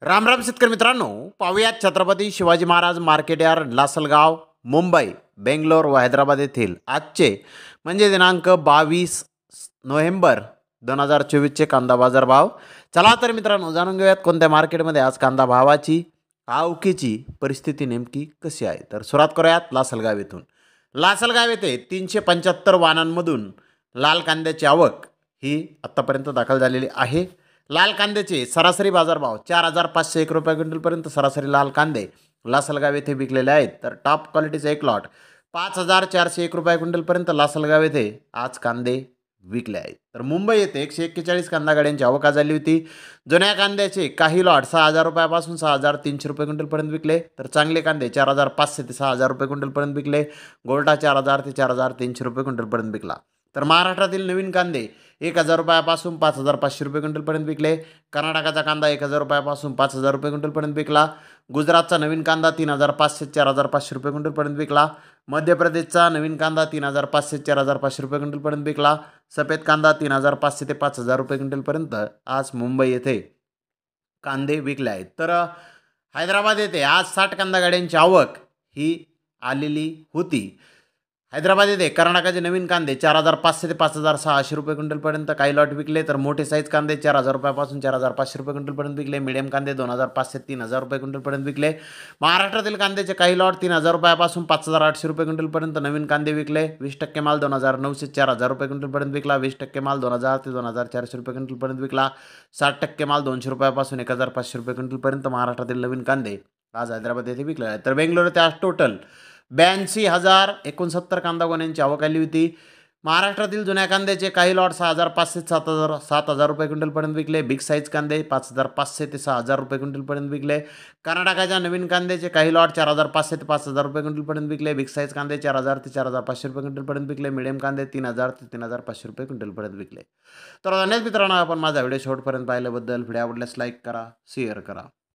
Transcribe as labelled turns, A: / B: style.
A: राम राम शेतकरी मित्रांनो, पाहुयात छत्रपती शिवाजी महाराज मार्केट यार्ड लासलगाव मुंबई बेंगलोर व हैदराबाद येथील आजचे म्हणजे दिनांक 22 नोव्हेंबर 2024चे कांदा बाजार भाव. चला तर मित्रांनो जाणून घेऊयात कोणत्या मार्केटमध्ये आज कांदा भावाची आवकीची परिस्थिती नेमकी कशी आहे. तर सुरुवात करूयात लासलगाव येथून. लासलगाव येथे 375 वाहनांमधून लाल कांद्याची आवक ही आत्तापर्यंत दाखल झालेली आहे. लाल कांद्याचे सरासरी बाजारभाव 4,501 रुपये क्विंटलपर्यंत सरासरी लाल कांदे लासलगाव येथे विकलेले आहेत. तर टॉप क्वालिटीचा एक लॉट 5,401 रुपये क्विंटलपर्यंत लासलगाव येथे आज कांदे विकले आहेत. तर मुंबई येथे 141 कांदा गाड्यांची आवक झाली होती. जुन्या कांद्याचे काही लॉट 6,000 रुपयापासून 6,300 रुपये क्विंटलपर्यंत विकले. तर चांगले कांदे 4,500 ते 6,000 रुपये क्विंटलपर्यंत विकले. गोल्टा 4,000 ते 4,300 रुपये क्विंटलपर्यंत विकला. तर महाराष्ट्रातील नवीन कांदे 1,000 रुपयापासून 5,500 रुपये क्विंटलपर्यंत विकले. कर्नाटकाचा कांदा 1,000 रुपयापासून 5,000 रुपये क्विंटलपर्यंत विकला. गुजरातचा नवीन कांदा 3,500 ते 4,500 रुपये क्विंटलपर्यंत विकला. मध्य प्रदेशचा नवीन कांदा 3,500 ते 4,500 रुपये क्विंटलपर्यंत विकला. सफेद कांदा 3,500 ते 5,000 रुपये क्विंटलपर्यंत आज मुंबई येथे कांदे विकले आहेत. तर हैदराबाद येथे आज 60 कांदा गाड्यांची आवक ही आलेली होती. हैदराबाद येथे कर्नाटकाचे नवीन कांदे 4,500 ते 5,600 रुपये क्विंटलपर्यंत काही लॉट विकले. तर मोठे साईज कांदे 4,000 रुपयापासून 4,500 रुपये क्विंटलपर्यंत विकले. मीडियम कांदे 2,500 ते 3,000 रुपये क्विंटलपर्यंत विकले. महाराष्ट्रातील कांद्याचे काही लॉट 3,000 रुपयापासून 5,800 रुपये क्विंटलपर्यंत नवीन कांदे विकले. 20% माल 2,900 ते 4,000 रुपये क्विंटलपर्यंत विकला. 20% माल 2,000 ते 2,400 रुपये क्विंटलपर्यंत विकला. 60% माल 200 रुपयापासून 1,500 रुपये क्विंटलपर्यंत महाराष्ट्रातील नवीन कांदे आज हैदराबाद येथे विकले आहेत. तर बेंगलोर येथे आज टोटल 82,069 कांदा गोण्यांची आवक आली होती. महाराष्ट्रातील जुन्या कांद्याचे काही लॉट 6,500 ते 7,000 रुपये क्विंटलपर्यंत विकले. बिग साईज कांदे 5,500 ते 6,000 रुपये क्विंटलपर्यंत विकले. कर्नाटकाच्या नवीन कांद्याचे काही लॉट 4,500 ते 5,000 रुपये क्विंटलपर्यंत विकले. बिग साईज कांदे 4,000 ते 4,500 रुपये क्विंटलपर्यंत विकले. मिडियम कांदे 3,000 ते 3,500 रुपये क्विंटलपर्यंत विकले. तर धन्यवाद मित्रांनो, आपण माझा व्हिडिओ शेवटपर्यंत पाहिल्याबद्दल. व्हिडिओ आवडल्यास लाईक करा, शेअर करा.